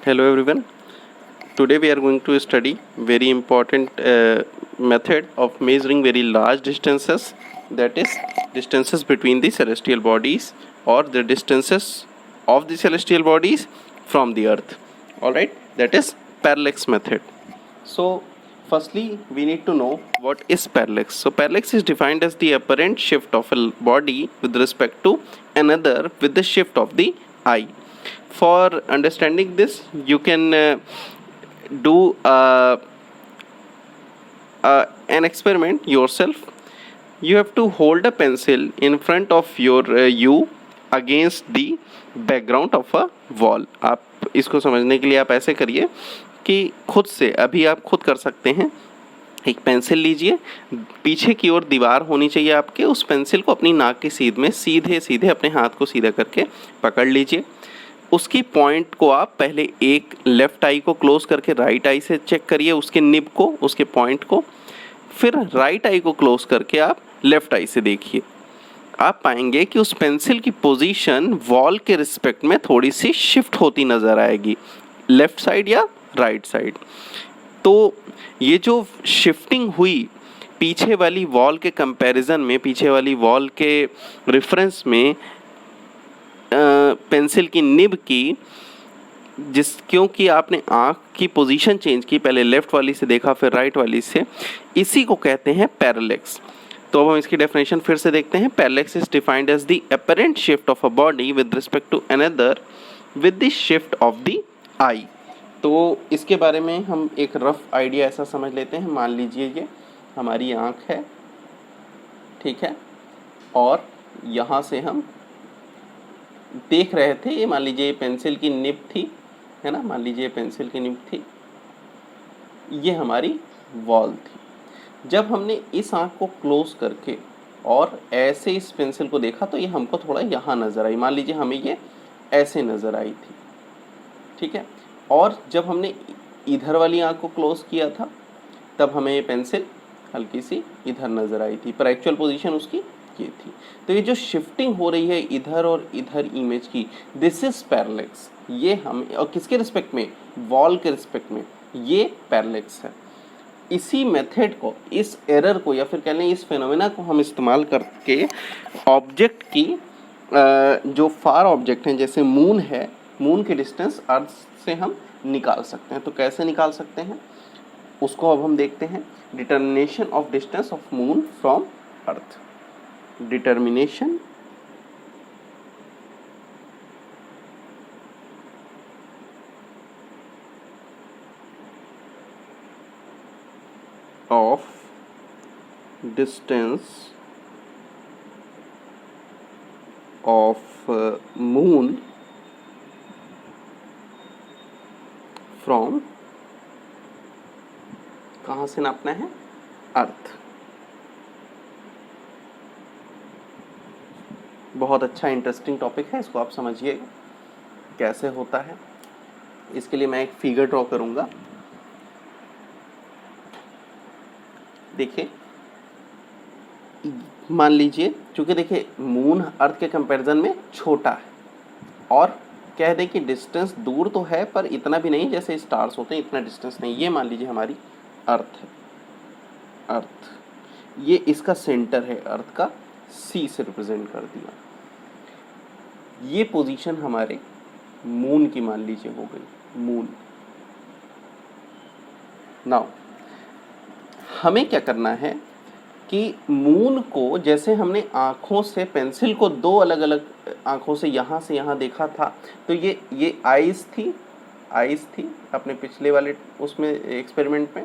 Hello everyone. Today we are going to study very important method of measuring very large distances, that is distances between the celestial bodies or the distances of the celestial bodies from the earth. All right, that is parallax method. So firstly we need to know what is parallax. So parallax is defined as the apparent shift of a body with respect to another with the shift of the eye. For understanding this, you can do an experiment yourself. You have to hold a pencil in front of your you against the background of a wall. आप इसको समझने के लिए आप ऐसे करिए कि खुद से, अभी आप खुद कर सकते हैं, एक पेंसिल लीजिए, पीछे की ओर दीवार होनी चाहिए आपके, उस पेंसिल को अपनी नाक के सीध में सीधे सीधे अपने हाथ को सीधा करके पकड़ लीजिए। उसकी पॉइंट को आप पहले एक लेफ़्ट आई को क्लोज करके राइट आई से चेक करिए, उसके निब को, उसके पॉइंट को, फिर राइट आई को क्लोज करके आप लेफ़्ट आई से देखिए। आप पाएंगे कि उस पेंसिल की पोजीशन वॉल के रिस्पेक्ट में थोड़ी सी शिफ्ट होती नज़र आएगी, लेफ़्ट साइड या राइट साइड। तो ये जो शिफ्टिंग हुई पीछे वाली वॉल के कंपैरिजन में, पीछे वाली वॉल के रेफरेंस में पेंसिल की निब की, क्योंकि आपने आँख की पोजीशन चेंज की, पहले लेफ़्ट वाली से देखा फिर राइट वाली से, इसी को कहते हैं पैरेलैक्स। तो अब हम इसकी डेफिनेशन फिर से देखते हैं। Parallax is defined as the apparent shift of a body with respect to another with the shift of the eye. तो इसके बारे में हम एक रफ आइडिया ऐसा समझ लेते हैं। मान लीजिए ये हमारी आँख है, ठीक है, और यहाँ से हम देख रहे थे, ये मान लीजिए पेंसिल की निब थी, है ना, मान लीजिए पेंसिल की निब थी, ये हमारी वॉल थी। जब हमने इस आँख को क्लोज करके और ऐसे इस पेंसिल को देखा तो ये हमको थोड़ा यहाँ नज़र आई, मान लीजिए हमें ये ऐसे नज़र आई थी, ठीक है। और जब हमने इधर वाली आँख को क्लोज किया था तब हमें ये पेंसिल हल्की सी इधर नज़र आई थी, पर एक्चुअल पोजीशन उसकी ये थी। तो ये जो शिफ्टिंग हो रही है इधर और इधर इमेज की, दिस इज पैरेलैक्स। ये हम, और किसके रिस्पेक्ट में, वॉल के रिस्पेक्ट में, ये पैरेलैक्स है। इसी मेथड को, इस एरर को, या फिर कह लें इस फिनोमेना को हम इस्तेमाल करके ऑब्जेक्ट की जो फार ऑब्जेक्ट हैं, जैसे मून है, मून की डिस्टेंस अर्थ से हम निकाल सकते हैं। तो कैसे निकाल सकते हैं उसको अब हम देखते हैं। Determination of distance of moon from earth. Determination of distance of moon from, कहाँ से नापना है, अर्थ। बहुत अच्छा इंटरेस्टिंग टॉपिक है, इसको आप समझिएगा कैसे होता है। इसके लिए मैं एक फिगर ड्रॉ करूँगा। देखिए, मान लीजिए, चूँकि देखिए मून अर्थ के कंपैरिजन में छोटा है, और कह दें कि डिस्टेंस दूर तो है पर इतना भी नहीं, जैसे स्टार्स होते हैं इतना डिस्टेंस नहीं। ये मान लीजिए हमारी अर्थ है, अर्थ, ये इसका सेंटर है, अर्थ का, सी से रिप्रेजेंट कर दिया। ये पोजीशन हमारे मून की मान लीजिए हो गई, मून। नाउ हमें क्या करना है कि मून को, जैसे हमने आँखों से पेंसिल को दो अलग अलग आँखों से यहाँ देखा था, तो ये आइज़ थी अपने पिछले वाले उसमें एक्सपेरिमेंट में।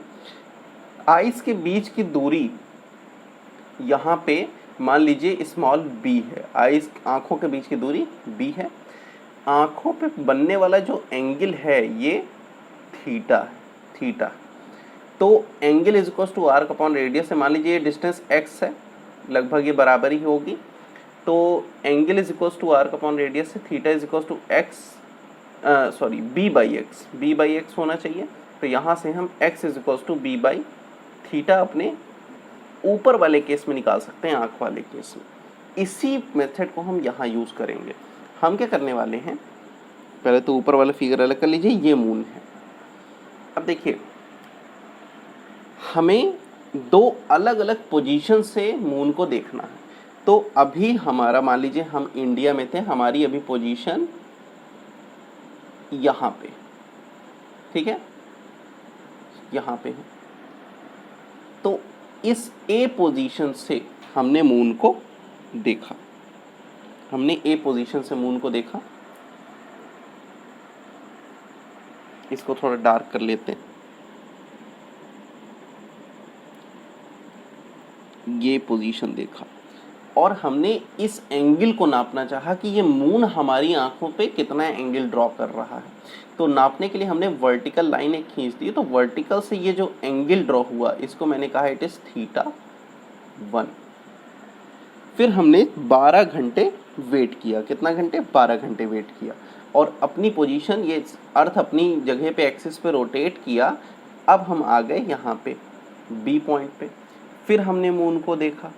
आइज़ के बीच की दूरी यहाँ पे मान लीजिए स्मॉल b है, आइज़, आँखों के बीच की दूरी b है। आँखों पे बनने वाला जो एंगल है ये थीटा है, थीटा। तो angle is equal to arc upon radius है। मान लीजिए ये डिस्टेंस x है, लगभग ये बराबर ही होगी। तो angle is equal to arc upon radius है, theta is equal to b by X होना चाहिए। तो यहाँ से हम x is equal to b by theta अपने ऊपर वाले केस में निकाल सकते हैं, आँख वाले केस में। इसी मेथड को हम यहाँ यूज़ करेंगे। हम क्या करने वाले हैं, पहले तो ऊपर वाला फिगर अलग कर लीजिए, ये मून है। अब देखिए हमें दो अलग अलग पोजीशन से मून को देखना है। तो अभी हमारा, मान लीजिए हम इंडिया में थे, हमारी अभी पोजीशन यहाँ पे, ठीक है, यहाँ पे है। तो इस ए पोजीशन से हमने मून को देखा, हमने ए पोजीशन से मून को देखा। इसको थोड़ा डार्क कर लेते हैं, ये पोजीशन देखा और हमने इस एंगल को नापना चाहा कि ये मून हमारी आंखों पे कितना एंगल ड्रॉ कर रहा है। तो नापने के लिए हमने वर्टिकल लाइन एक खींच दी। तो वर्टिकल से ये जो एंगल ड्रॉ हुआ इसको मैंने कहा इट इज θ1। फिर हमने 12 घंटे वेट किया। कितना घंटे? 12 घंटे वेट किया और अपनी पोजीशन, ये अर्थ अपनी जगह पे एक्सिस पे रोटेट किया। अब हम आ गए यहाँ पे बी पॉइंट पे। फिर हमने मून को देखा,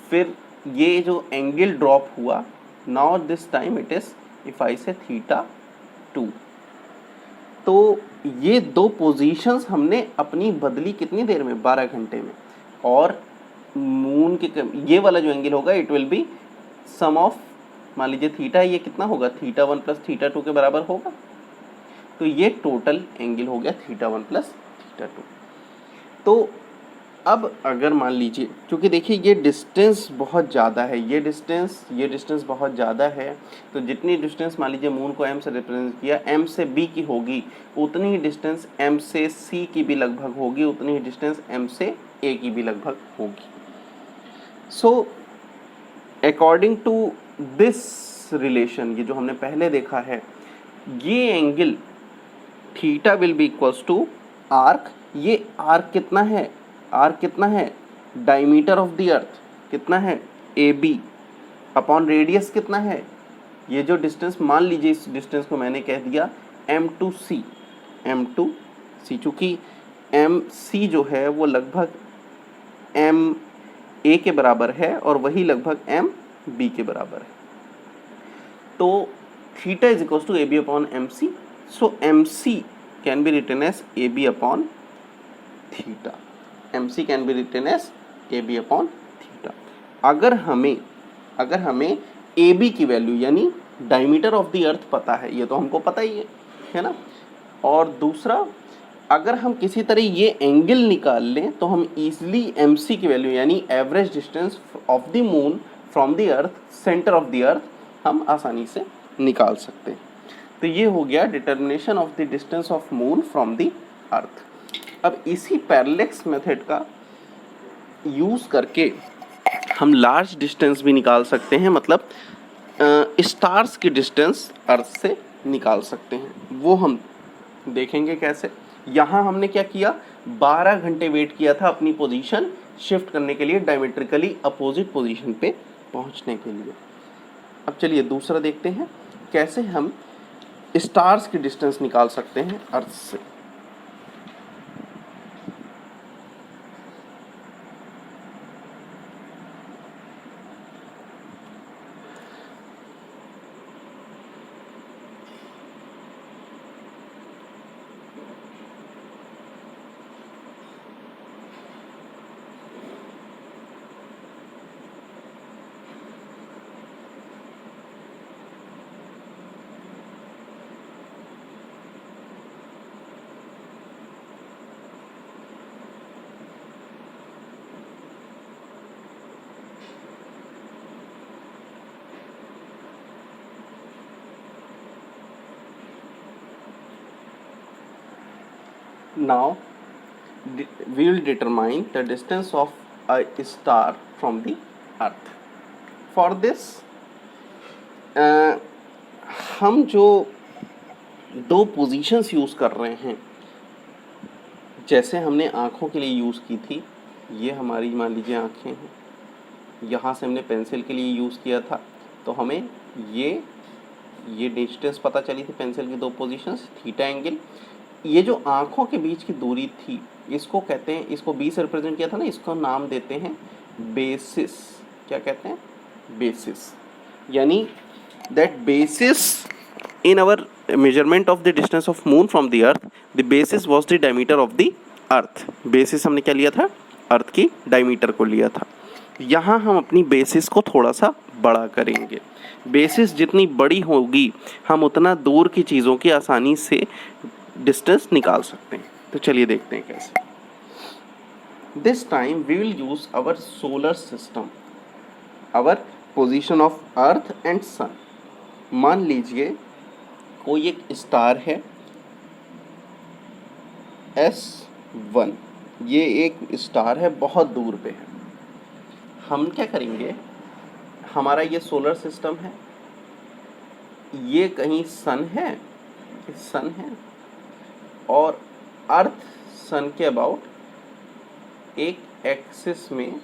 फिर ये जो एंगल ड्रॉप हुआ, now this time it is if I से θ2। तो ये दो पोजीशंस हमने अपनी बदली कितनी देर में? 12 घंटे में। और मून के ये वाला जो एंगल होगा it will be sum of, मान लीजिए थीटा, ये कितना होगा? θ1 प्लस θ2 के बराबर होगा। तो ये टोटल एंगल हो गया θ1 प्लस θ2। तो अब अगर मान लीजिए, क्योंकि देखिए ये डिस्टेंस बहुत ज़्यादा है, ये डिस्टेंस बहुत ज़्यादा है, तो जितनी डिस्टेंस मान लीजिए मून को m से रिप्रेजेंट किया, m से b की होगी, उतनी ही डिस्टेंस m से c की भी लगभग होगी, उतनी ही डिस्टेंस m से a की भी लगभग होगी। So according to this relation, ये जो हमने पहले देखा है, ये angle theta will be equals to arc. ये आर्क कितना है? आर्क कितना है? डायमीटर ऑफ द अर्थ कितना है? AB अपॉन रेडियस कितना है? ये जो डिस्टेंस, मान लीजिए इस डिस्टेंस को मैंने कह दिया M2C। चूँकि MC जो है वो लगभग MA के बराबर है और वही लगभग MB के बराबर है। तो theta is equals to AB upon MC। So MC can be written as AB upon theta. MC can be written as AB upon theta. अगर हमें AB की वैल्यू यानी डायमीटर ऑफ द अर्थ पता है, ये तो हमको पता ही है ना। और दूसरा, अगर हम किसी तरह ये एंगल निकाल लें तो हम इजीली MC की वैल्यू यानी average distance of the moon from the earth, centre of the earth, हम आसानी से निकाल सकते हैं। तो ये हो गया determination of the distance of moon from the earth. अब इसी पैरेलैक्स मेथड का यूज़ करके हम लार्ज डिस्टेंस भी निकाल सकते हैं, मतलब स्टार्स की डिस्टेंस अर्थ से निकाल सकते हैं। वो हम देखेंगे कैसे। यहाँ हमने क्या किया? 12 घंटे वेट किया था अपनी पोजीशन शिफ्ट करने के लिए, डायमेट्रिकली अपोजिट पोजीशन पे पहुँचने के लिए। अब चलिए दूसरा देखते हैं कैसे हम स्टार्स की डिस्टेंस निकाल सकते हैं अर्थ से। Now we will determine the distance of a star from the earth. For this हम जो दो पोजीशंस यूज़ कर रहे हैं, जैसे हमने आँखों के लिए यूज़ की थी, ये हमारी मान लीजिए आँखें हैं, यहाँ से हमने पेंसिल के लिए यूज़ किया था, तो हमें ये डिस्टेंस पता चली थी पेंसिल की दो पोजीशंस, थीटा एंगल। ये जो आँखों के बीच की दूरी थी, इसको कहते हैं, इसको बी से रिप्रेजेंट किया था ना, इसको नाम देते हैं बेसिस। क्या कहते हैं? बेसिस। यानी that basis In our measurement of the distance of moon from the earth, the basis was the diameter of the earth. basis हमने क्या लिया था? अर्थ की डायमीटर को लिया था. यहाँ हम अपनी बेसिस को थोड़ा सा बड़ा करेंगे. बेसिस जितनी बड़ी होगी हम उतना दूर की चीज़ों की आसानी से डिस्टेंस निकाल सकते हैं. तो चलिए देखते हैं कैसे. This time we will use our solar system, our position of earth and sun. मान लीजिए कोई एक स्टार है S1, ये एक स्टार है, बहुत दूर पे है. हम क्या करेंगे, हमारा ये सोलर सिस्टम है, ये कहीं सन है, सन है, और अर्थ सन के अबाउट एक एक्सिस में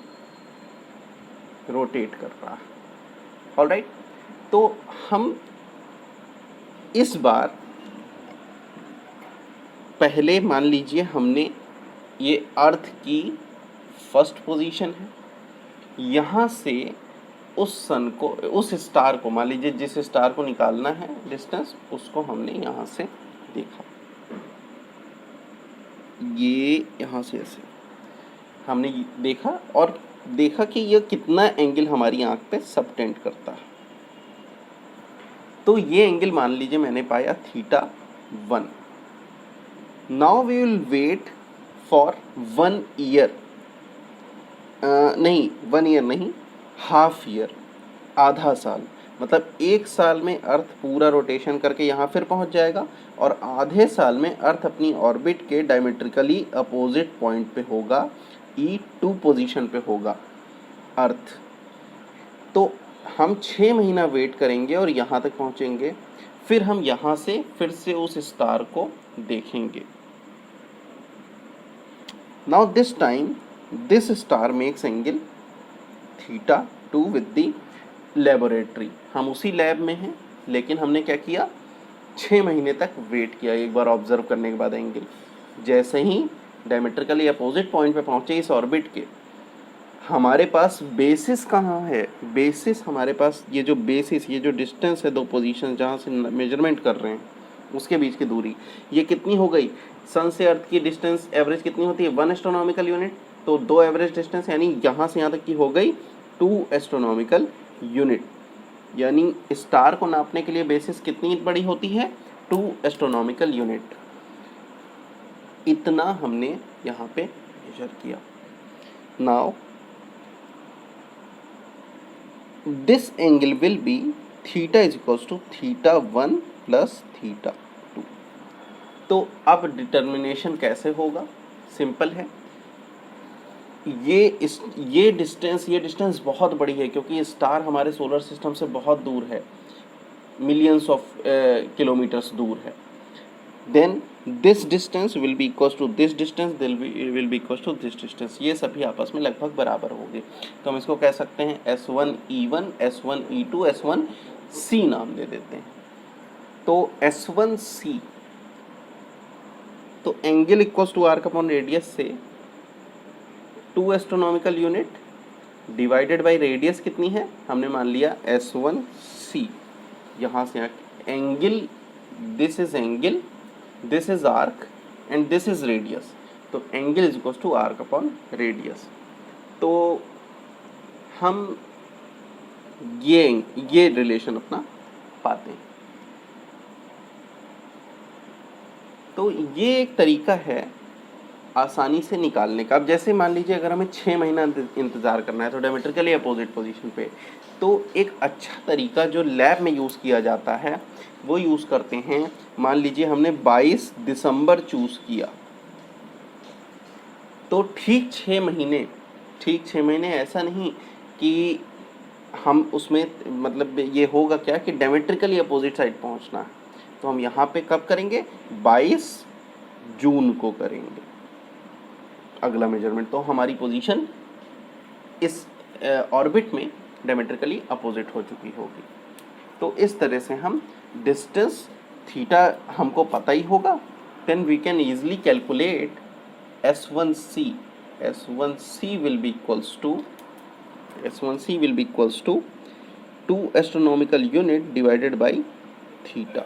रोटेट कर रहा है. ऑलराइट, तो हम इस बार पहले मान लीजिए हमने ये अर्थ की फर्स्ट पोजीशन है, यहाँ से उस सन को, उस स्टार को, मान लीजिए जिस स्टार को निकालना है डिस्टेंस, उसको हमने यहाँ से देखा, ये यहाँ से ऐसे हमने देखा और देखा कि यह कितना एंगल हमारी आँख पे सबटेंड करता है. तो ये एंगल मान लीजिए मैंने पाया θ1. Now we will wait for 1 year, नहीं 1 ईयर नहीं, हाफ ईयर, आधा साल. मतलब एक साल में अर्थ पूरा रोटेशन करके यहाँ फिर पहुँच जाएगा और आधे साल में अर्थ अपनी ऑर्बिट के डायमेट्रिकली अपोजिट पॉइंट पे होगा, E2 पोजीशन पे होगा अर्थ. तो हम 6 महीना वेट करेंगे और यहाँ तक पहुँचेंगे. फिर हम यहाँ से फिर से उस स्टार को देखेंगे. Now this time this star makes angle θ2 with the laboratory. हम उसी लैब में हैं, लेकिन हमने क्या किया, 6 महीने तक वेट किया एक बार ऑब्जर्व करने के बाद एंगल. जैसे ही डायमेट्रिकली अपोजिट पॉइंट पे पहुँचे इस ऑर्बिट के, हमारे पास बेसिस कहाँ है, बेसिस हमारे पास ये जो बेसिस, ये जो डिस्टेंस है दो पोजीशन जहाँ से मेजरमेंट कर रहे हैं उसके बीच की दूरी, ये कितनी हो गई. सन से अर्थ की डिस्टेंस एवरेज कितनी होती है, 1 एस्ट्रोनॉमिकल यूनिट. तो 2 एवरेज डिस्टेंस यानी यहाँ से यहाँ तक की हो गई 2 एस्ट्रोनॉमिकल यूनिट. यानी स्टार को नापने के लिए बेसिस कितनी बड़ी होती है, 2 एस्ट्रोनॉमिकल यूनिट. इतना हमने यहाँ पे मेजर किया. Now this angle will be θ is equals to θ1 plus θ2. तो अब डिटर्मिनेशन कैसे होगा, सिंपल है. ये डिस्टेंस बहुत बड़ी है क्योंकि स्टार हमारे सोलर सिस्टम से बहुत दूर है, मिलियंस ऑफ किलोमीटर्स दूर है. Then this distance will be equals to this distance, will be equals to this distance. ये सभी आपस में लगभग बराबर होंगे. तो हम इसको कह सकते हैं S1E1, S1E2, S1C नाम दे देते हैं. तो S1C, तो angle equals to arc upon radius से 2 astronomical unit divided by radius कितनी है, हमने मान लिया S1C. यहाँ से angle, this is angle, this is arc and this is radius. तो angle is equals to arc upon radius. तो हम ये रिलेशन अपना पाते हैं. तो ये एक तरीका है आसानी से निकालने का. अब जैसे मान लीजिए अगर हमें 6 महीना इंतज़ार करना है तो डायमेट्रिकली अपोजिट पोजीशन पे, तो एक अच्छा तरीका जो लैब में यूज़ किया जाता है वो यूज़ करते हैं. मान लीजिए हमने 22 दिसंबर चूज़ किया, तो ठीक 6 महीने, ऐसा नहीं कि हम उसमें, मतलब ये होगा क्या कि डायमेट्रिकली अपोजिट साइड पहुंचना है. तो हम यहाँ पे कब करेंगे, 22 जून को करेंगे अगला मेजरमेंट. तो हमारी पोजीशन इस ऑर्बिट में डायमेट्रिकली अपोजिट हो चुकी होगी. तो इस तरह से हम डिस्टेंस थीटा हमको पता ही होगा, then we can easily calculate S1C. S1C will be equals to 2 astronomical unit divided by theta.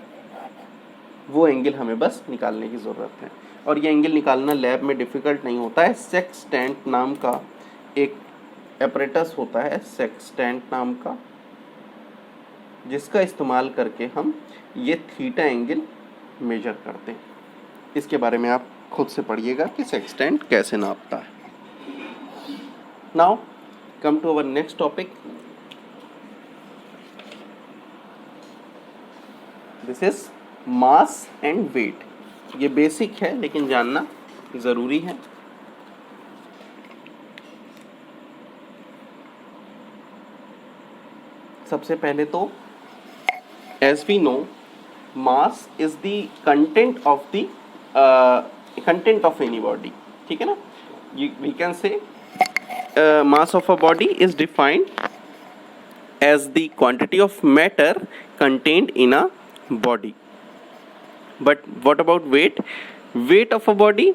वो एंगल हमें बस निकालने की ज़रूरत है। और ये एंगल निकालना लैब में डिफ़िकल्ट नहीं होता है। सेक्सटेंट नाम का एक एपरेटस होता है, सेक्सटेंट नाम का, जिसका इस्तेमाल करके हम ये थीटा एंगल मेजर करते हैं। इसके बारे में आप खुद से पढ़िएगा कि सेक्सटेंट कैसे नापता है। Now come to our next topic. This is mass and weight. ये बेसिक है लेकिन जानना ज़रूरी है। सबसे पहले तो as we know mass is the content of the content of any body, ठीक है ना। We can say mass of a body is defined as the quantity of matter contained in a body. But what about weight? Weight of a body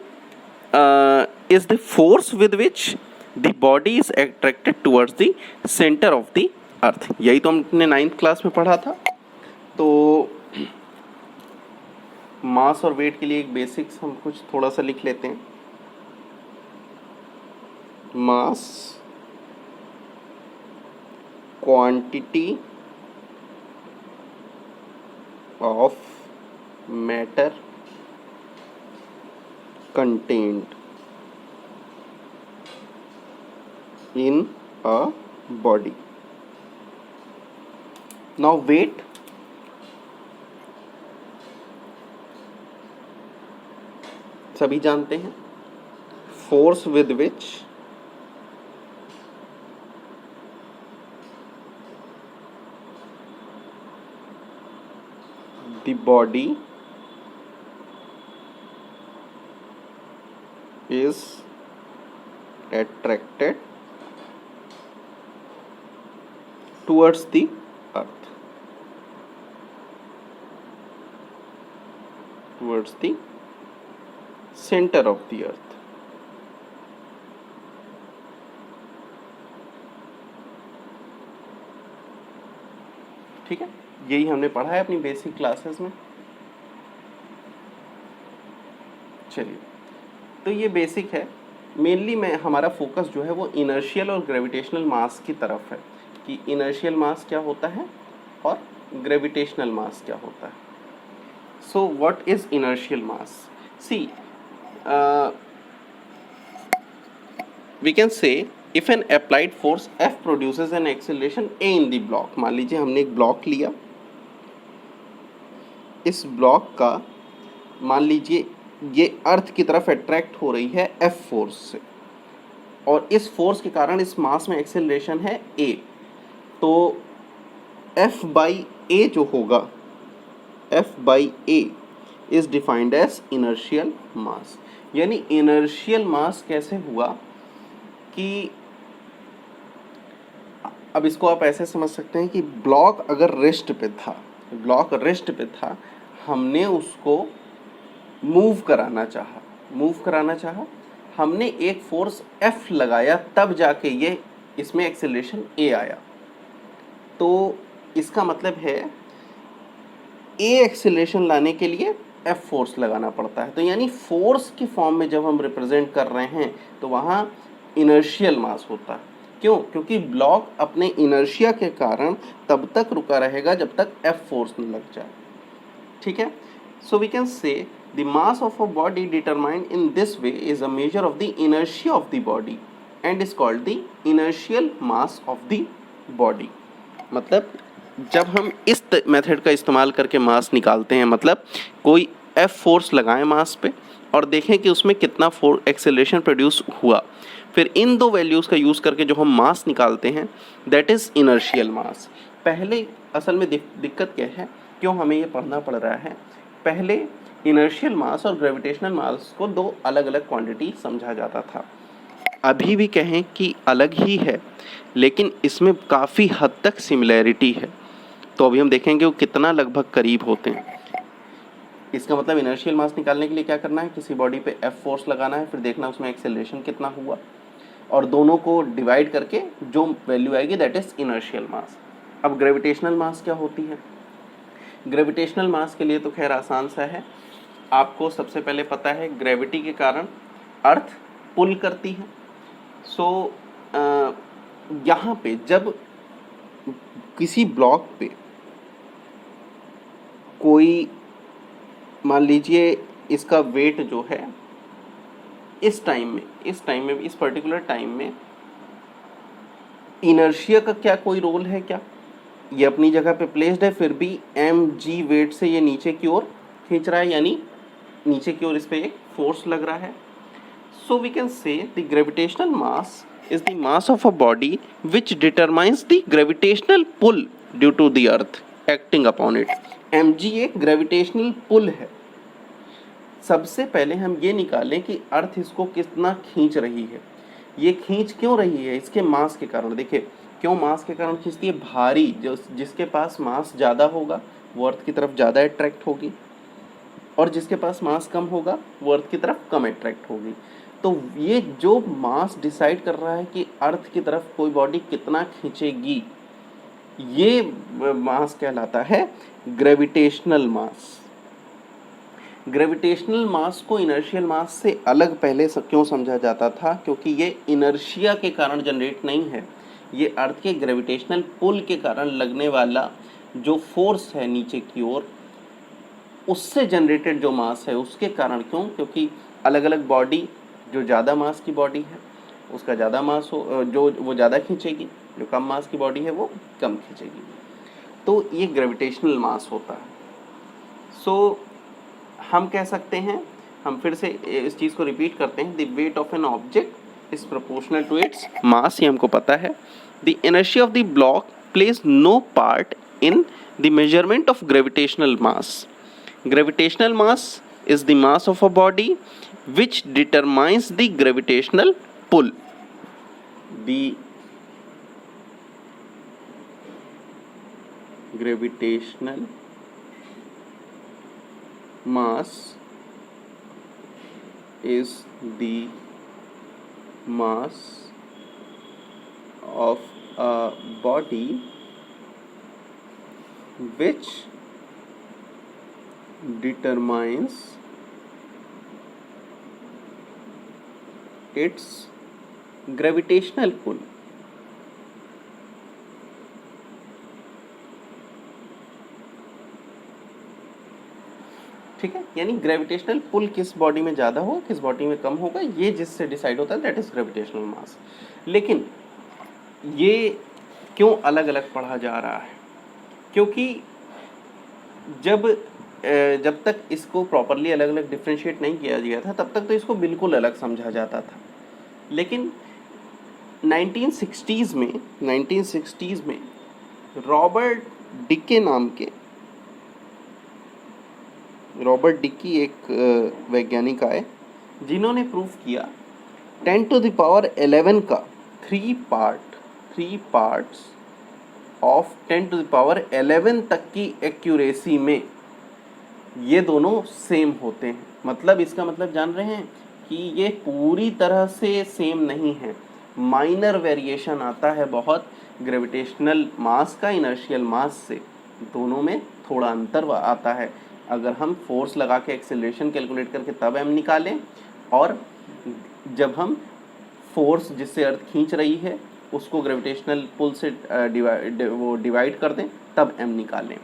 is the force with which the body is attracted towards the center of the earth. यही तो हमने 9th class में पढ़ा था। तो मास और wait के लिए एक बेसिक्स हम कुछ थोड़ा सा लिख लेते हैं। मास, quantity of matter contained in a body. Now weight, सभी जानते हैं, force with which the body is attracted towards the earth, towards the center of the earth. ठीक है, यही हमने पढ़ा है अपनी बेसिक क्लासेस में। चलिए, तो ये बेसिक है। मेनली मैं हमारा फोकस जो है वो इनर्शियल और ग्रेविटेशनल मास की तरफ है कि इनर्शियल मास क्या होता है और ग्रेविटेशनल मास क्या होता है। So what is inertial mass? See, we can say if an applied force F produces an acceleration A in the block. मान लीजिए हमने एक ब्लॉक लिया, इस ब्लॉक का मान लीजिए ये अर्थ की तरफ अट्रैक्ट हो रही है F फोर्स से, और इस फोर्स के कारण इस मास में एक्सेलरेशन है A। तो F बाई A जो होगा, F by A is defined as inertial mass. यानी इनर्शियल मास कैसे हुआ कि अब इसको आप ऐसे समझ सकते हैं कि ब्लॉक अगर रेस्ट पे था, ब्लॉक रेस्ट पे था, हमने उसको मूव कराना चाहा, हमने एक फोर्स F लगाया, तब जाके ये इसमें एक्सेलरेशन A आया। तो इसका मतलब है A एक्सेलरेशन लाने के लिए F फोर्स लगाना पड़ता है। तो यानी फोर्स की फॉर्म में जब हम रिप्रेजेंट कर रहे हैं तो वहाँ इनर्शियल मास होता है। क्यों? क्योंकि ब्लॉक अपने इनर्शिया के कारण तब तक रुका रहेगा जब तक F फोर्स न लग जाए। ठीक है, so we can say the mass of a body determined in this way is a measure of the inertia of the body and is called the inertial mass of the body. मतलब जब हम इस method का इस्तेमाल करके मास निकालते हैं, मतलब कोई F फोर्स लगाएं मास पे और देखें कि उसमें कितना एक्सेलरेशन प्रोड्यूस हुआ, फिर इन दो वैल्यूज़ का यूज़ करके जो हम मास निकालते हैं दैट इज़ इनर्शियल मास। पहले असल में दिक्कत क्या है, क्यों हमें ये पढ़ना पड़ रहा है, पहले इनर्शियल मास और ग्रेविटेशनल मास को दो अलग अलग क्वांटिटी समझा जाता था। अभी भी कहें कि अलग ही है, लेकिन इसमें काफ़ी हद तक सिमिलैरिटी है। तो अभी हम देखेंगे वो कितना लगभग करीब होते हैं। इसका मतलब इनर्शियल मास निकालने के लिए क्या करना है, किसी बॉडी पे F फोर्स लगाना है, फिर देखना उसमें एक्सेलरेशन कितना हुआ, और दोनों को डिवाइड करके जो वैल्यू आएगी दैट इज़ इनर्शियल मास। अब ग्रेविटेशनल मास क्या होती है? ग्रेविटेशनल मास के लिए तो खैर आसान सा है, आपको सबसे पहले पता है ग्रेविटी के कारण अर्थ पुल करती है। सो यहाँ पे जब किसी ब्लॉक पे कोई, मान लीजिए इसका वेट जो है इस टाइम में इस पर्टिकुलर टाइम में इनर्शिया का क्या कोई रोल है क्या? ये अपनी जगह पे प्लेस्ड है, फिर भी mg वेट से ये नीचे की ओर खींच रहा है, यानी नीचे की ओर इस पे एक फोर्स लग रहा है। So we can say the gravitational mass is the mass of a body which determines the gravitational pull due to the earth acting upon it. mg एक ग्रेविटेशनल पुल है। सबसे पहले हम ये निकालें कि अर्थ इसको कितना खींच रही है। ये खींच क्यों रही है? इसके मास के कारण। देखिए क्यों मास के कारण खींचती है? भारी जो जिसके पास मास ज़्यादा होगा वो अर्थ की तरफ ज़्यादा अट्रैक्ट होगी, और जिसके पास मास कम होगा वो अर्थ की तरफ कम अट्रैक्ट होगी। तो ये जो मास डिसाइड कर रहा है कि अर्थ की तरफ कोई बॉडी कितना खींचेगी, ये मास कहलाता है ग्रेविटेशनल मास। ग्रेविटेशनल मास को इनर्शियल मास से अलग पहले क्यों समझा जाता था? क्योंकि ये इनर्शिया के कारण जनरेट नहीं है, ये अर्थ के ग्रेविटेशनल पुल के कारण लगने वाला जो फोर्स है नीचे की ओर, उससे जनरेटेड जो मास है उसके कारण। क्यों? क्योंकि अलग अलग बॉडी, जो ज़्यादा मास की बॉडी है उसका ज़्यादा मास हो, जो वो ज़्यादा खींचेगी, जो कम मास की बॉडी है वो कम खींचेगी। तो ये ग्रेविटेशनल मास होता है। सो हम कह सकते हैं, हम फिर से इस चीज़ को रिपीट करते हैं, the weight of an object is proportional to its mass, ये हमको पता है। The inertia of the block plays no part in the measurement of gravitational mass. Gravitational mass is the mass of a body which determines the gravitational pull. The gravitational mass is the mass of a body which determines its gravitational pull. ठीक है, यानी gravitational pull किस body में ज़्यादा होगा, किस body में कम होगा, ये जिससे डिसाइड होता है, दैट इज ग्रेविटेशनल मास। लेकिन ये क्यों अलग अलग पढ़ा जा रहा है? क्योंकि जब तक इसको प्रॉपरली अलग अलग डिफ्रेंशिएट नहीं किया गया था तब तक तो इसको बिल्कुल अलग समझा जाता था। लेकिन 1960s में रॉबर्ट डिकी एक वैज्ञानिक आए जिन्होंने प्रूफ किया 10 to the power 11 का 3 parts of 10 to the power 11 तक की एक्यूरेसी में ये दोनों सेम होते हैं। मतलब इसका मतलब जान रहे हैं कि ये पूरी तरह से सेम नहीं है, माइनर वेरिएशन आता है बहुत ग्रेविटेशनल मास का इनर्शियल मास से, दोनों में थोड़ा अंतर आता है। अगर हम फोर्स लगा के एक्सेलरेशन कैलकुलेट करके तब m निकालें, और जब हम फोर्स जिससे अर्थ खींच रही है उसको ग्रेविटेशनल पुल से डिवाइड कर दें तब m निकालें।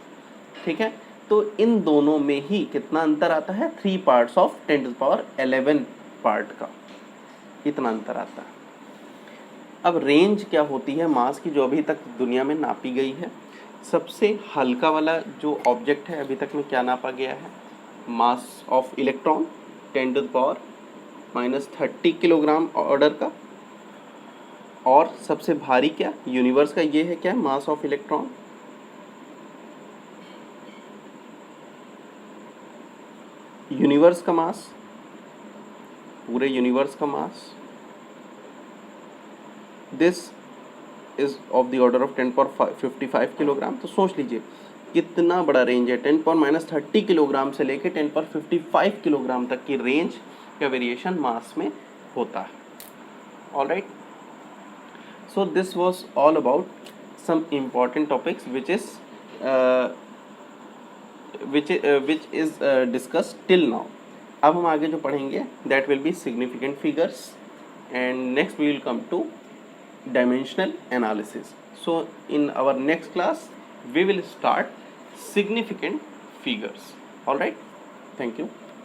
ठीक है, तो इन दोनों में ही कितना अंतर आता है? 3 parts of 10 to the power 11 part का इतना अंतर आता है। अब रेंज क्या होती है मास की जो अभी तक दुनिया में नापी गई है? सबसे हल्का वाला जो ऑब्जेक्ट है अभी तक में क्या नापा गया है? Mass of electron 10 to the power -30 kilogram order का। और सबसे भारी क्या? यूनिवर्स का ये है क्या? Mass of electron. यूनिवर्स का मास, पूरे यूनिवर्स का mass, this is of the order of 10^55 kilogram. तो सोच लीजिए कितना बड़ा रेंज है, 10^-30 किलोग्राम से लेके 10^55 किलोग्राम तक की रेंज का वेरिएशन मास में होता है। Alright, so this was all about some important topics which is which is discuss till now. अब हम आगे जो पढ़ेंगे that will be significant figures, and next we will come to dimensional analysis. So in our next class we will start significant figures. All right, thank you.